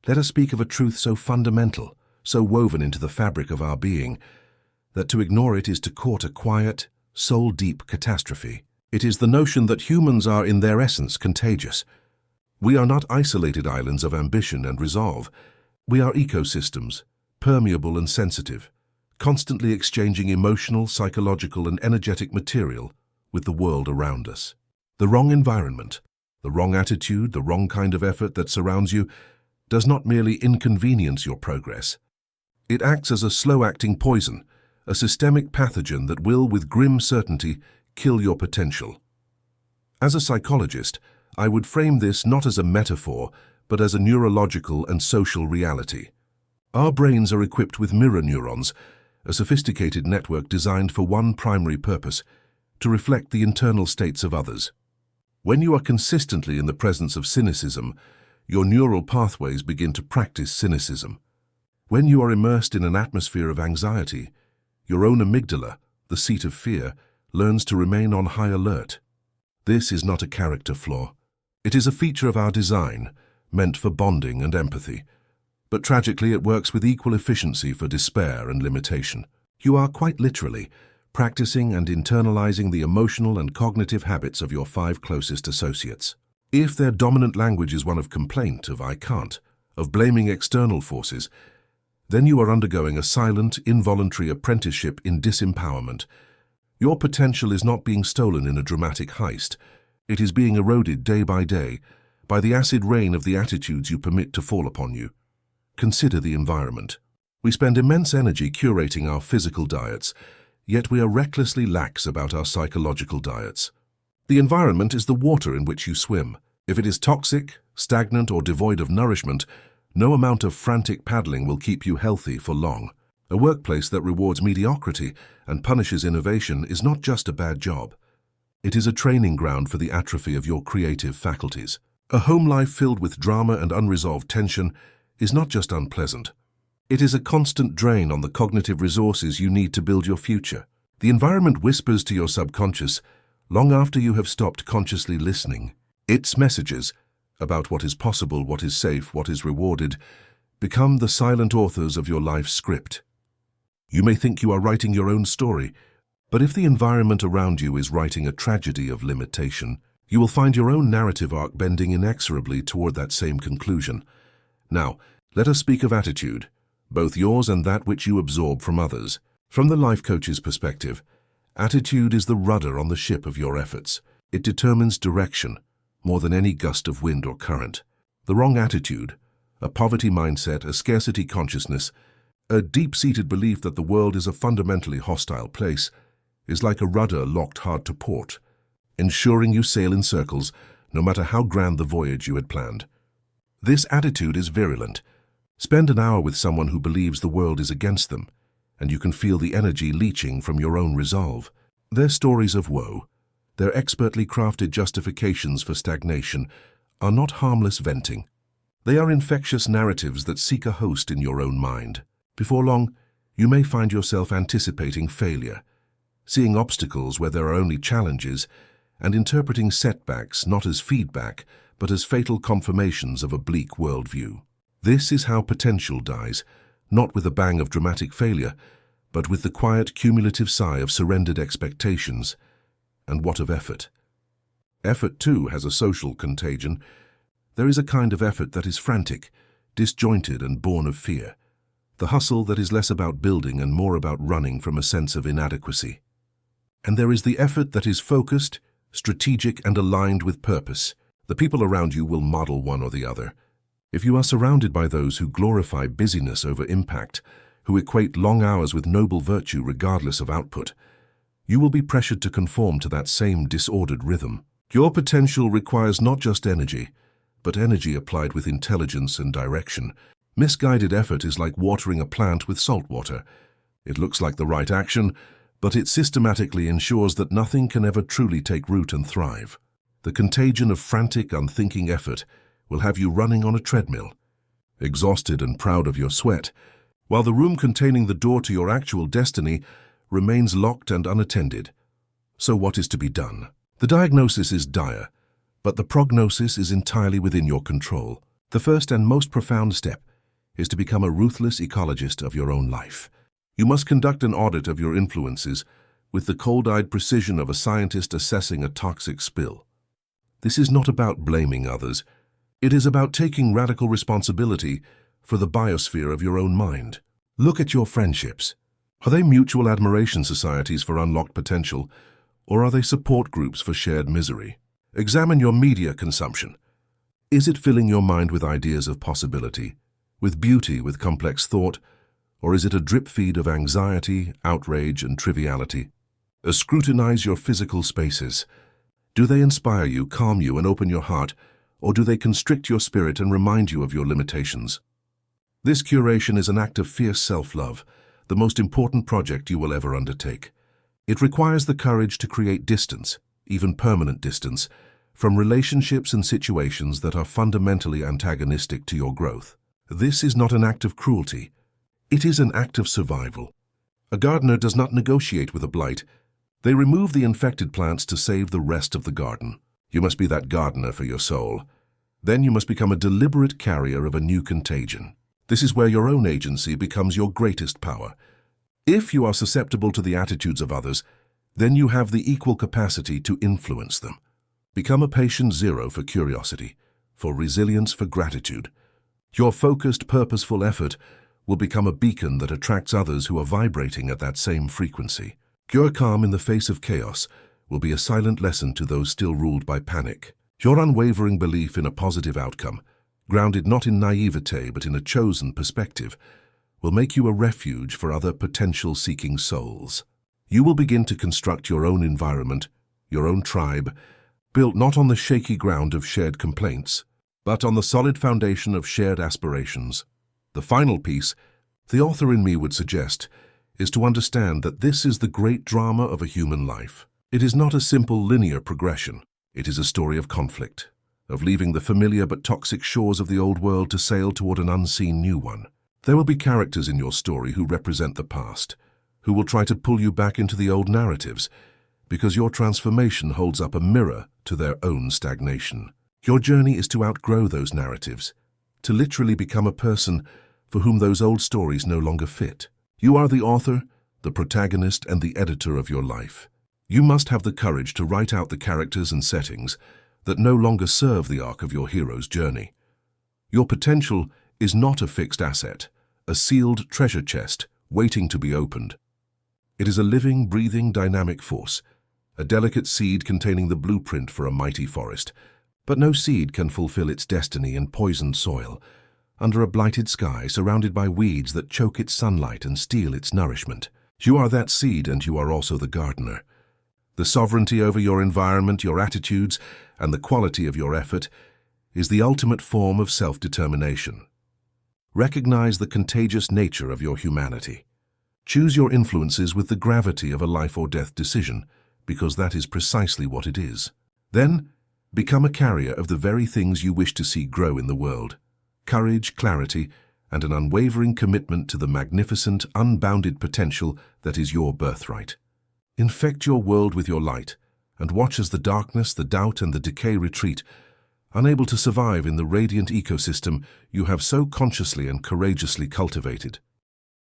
Let us speak of a truth so fundamental, so woven into the fabric of our being, that to ignore it is to court a quiet, soul-deep catastrophe. It is the notion that humans are in their essence contagious. We are not isolated islands of ambition and resolve. We are ecosystems, permeable and sensitive, constantly exchanging emotional, psychological, and energetic material with the world around us. The wrong environment, the wrong attitude, the wrong kind of effort that surrounds you does not merely inconvenience your progress. It acts as a slow-acting poison, a systemic pathogen that will, with grim certainty, kill your potential. As a psychologist, I would frame this not as a metaphor, but as a neurological and social reality. Our brains are equipped with mirror neurons, a sophisticated network designed for one primary purpose: to reflect the internal states of others. When you are consistently in the presence of cynicism, your neural pathways begin to practice cynicism. When you are immersed in an atmosphere of anxiety, your own amygdala, the seat of fear, learns to remain on high alert. This is not a character flaw. It is a feature of our design, meant for bonding and empathy. But tragically, it works with equal efficiency for despair and limitation. You are quite literally practicing and internalizing the emotional and cognitive habits of your 5 closest associates. If their dominant language is one of complaint, of "I can't," of blaming external forces, then you are undergoing a silent, involuntary apprenticeship in disempowerment. Your potential is not being stolen in a dramatic heist. It is being eroded day by day by the acid rain of the attitudes you permit to fall upon you. Consider the environment. We spend immense energy curating our physical diets, yet we are recklessly lax about our psychological diets. The environment is the water in which you swim. If it is toxic, stagnant, or devoid of nourishment, no amount of frantic paddling will keep you healthy for long. A workplace that rewards mediocrity and punishes innovation is not just a bad job. It is a training ground for the atrophy of your creative faculties. A home life filled with drama and unresolved tension is not just unpleasant. It is a constant drain on the cognitive resources you need to build your future. The environment whispers to your subconscious long after you have stopped consciously listening. Its messages about what is possible, what is safe, what is rewarded, become the silent authors of your life's script. You may think you are writing your own story, but if the environment around you is writing a tragedy of limitation, you will find your own narrative arc bending inexorably toward that same conclusion. Now, let us speak of attitude, both yours and that which you absorb from others. From the life coach's perspective, attitude is the rudder on the ship of your efforts. It determines direction more than any gust of wind or current. The wrong attitude, a poverty mindset, a scarcity consciousness, a deep-seated belief that the world is a fundamentally hostile place, is like a rudder locked hard to port, ensuring you sail in circles no matter how grand the voyage you had planned. This attitude is virulent. Spend an hour with someone who believes the world is against them, and you can feel the energy leaching from your own resolve. Their stories of woe, their expertly crafted justifications for stagnation, are not harmless venting. They are infectious narratives that seek a host in your own mind. Before long, you may find yourself anticipating failure, seeing obstacles where there are only challenges, and interpreting setbacks not as feedback, but as fatal confirmations of a bleak worldview. This is how potential dies, not with a bang of dramatic failure, but with the quiet cumulative sigh of surrendered expectations. And what of effort? Effort, too, has a social contagion. There is a kind of effort that is frantic, disjointed, and born of fear. The hustle that is less about building and more about running from a sense of inadequacy. And there is the effort that is focused, strategic, and aligned with purpose. The people around you will model one or the other. If you are surrounded by those who glorify busyness over impact, who equate long hours with noble virtue regardless of output, you will be pressured to conform to that same disordered rhythm. Your potential requires not just energy, but energy applied with intelligence and direction. Misguided effort is like watering a plant with salt water. It looks like the right action, but it systematically ensures that nothing can ever truly take root and thrive. The contagion of frantic, unthinking effort will have you running on a treadmill, exhausted and proud of your sweat, while the room containing the door to your actual destiny remains locked and unattended. So what is to be done? The diagnosis is dire, but the prognosis is entirely within your control. The first and most profound step is to become a ruthless ecologist of your own life. You must conduct an audit of your influences with the cold-eyed precision of a scientist assessing a toxic spill. This is not about blaming others. It is about taking radical responsibility for the biosphere of your own mind. Look at your friendships. Are they mutual admiration societies for unlocked potential, or are they support groups for shared misery? Examine your media consumption. Is it filling your mind with ideas of possibility, with beauty, with complex thought, or is it a drip feed of anxiety, outrage, and triviality? Scrutinize your physical spaces. Do they inspire you, calm you, and open your heart, or do they constrict your spirit and remind you of your limitations? This curation is an act of fierce self-love, the most important project you will ever undertake. It requires the courage to create distance, even permanent distance, from relationships and situations that are fundamentally antagonistic to your growth. This is not an act of cruelty. It is an act of survival. A gardener does not negotiate with a blight. They remove the infected plants to save the rest of the garden. You must be that gardener for your soul. Then you must become a deliberate carrier of a new contagion. This is where your own agency becomes your greatest power. If you are susceptible to the attitudes of others, then you have the equal capacity to influence them. Become a patient zero for curiosity, for resilience, for gratitude. Your focused, purposeful effort will become a beacon that attracts others who are vibrating at that same frequency. Your calm in the face of chaos will be a silent lesson to those still ruled by panic. Your unwavering belief in a positive outcome, grounded not in naivete but in a chosen perspective, will make you a refuge for other potential-seeking souls. You will begin to construct your own environment, your own tribe, built not on the shaky ground of shared complaints, but on the solid foundation of shared aspirations. The final piece, the author in me would suggest, is to understand that this is the great drama of a human life. It is not a simple linear progression. It is a story of conflict, of leaving the familiar but toxic shores of the old world to sail toward an unseen new one. There will be characters in your story who represent the past, who will try to pull you back into the old narratives, because your transformation holds up a mirror to their own stagnation. Your journey is to outgrow those narratives, to literally become a person for whom those old stories no longer fit. You are the author, the protagonist, and the editor of your life. You must have the courage to write out the characters and settings that no longer serve the arc of your hero's journey. Your potential is not a fixed asset, a sealed treasure chest waiting to be opened. It is a living, breathing, dynamic force, a delicate seed containing the blueprint for a mighty forest. But no seed can fulfill its destiny in poisoned soil, under a blighted sky surrounded by weeds that choke its sunlight and steal its nourishment. You are that seed, and you are also the gardener. The sovereignty over your environment, your attitudes, and the quality of your effort is the ultimate form of self-determination. Recognize the contagious nature of your humanity. Choose your influences with the gravity of a life or death decision, because that is precisely what it is. Then, become a carrier of the very things you wish to see grow in the world. Courage, clarity, and an unwavering commitment to the magnificent, unbounded potential that is your birthright. Infect your world with your light, and watch as the darkness, the doubt, and the decay retreat, unable to survive in the radiant ecosystem you have so consciously and courageously cultivated.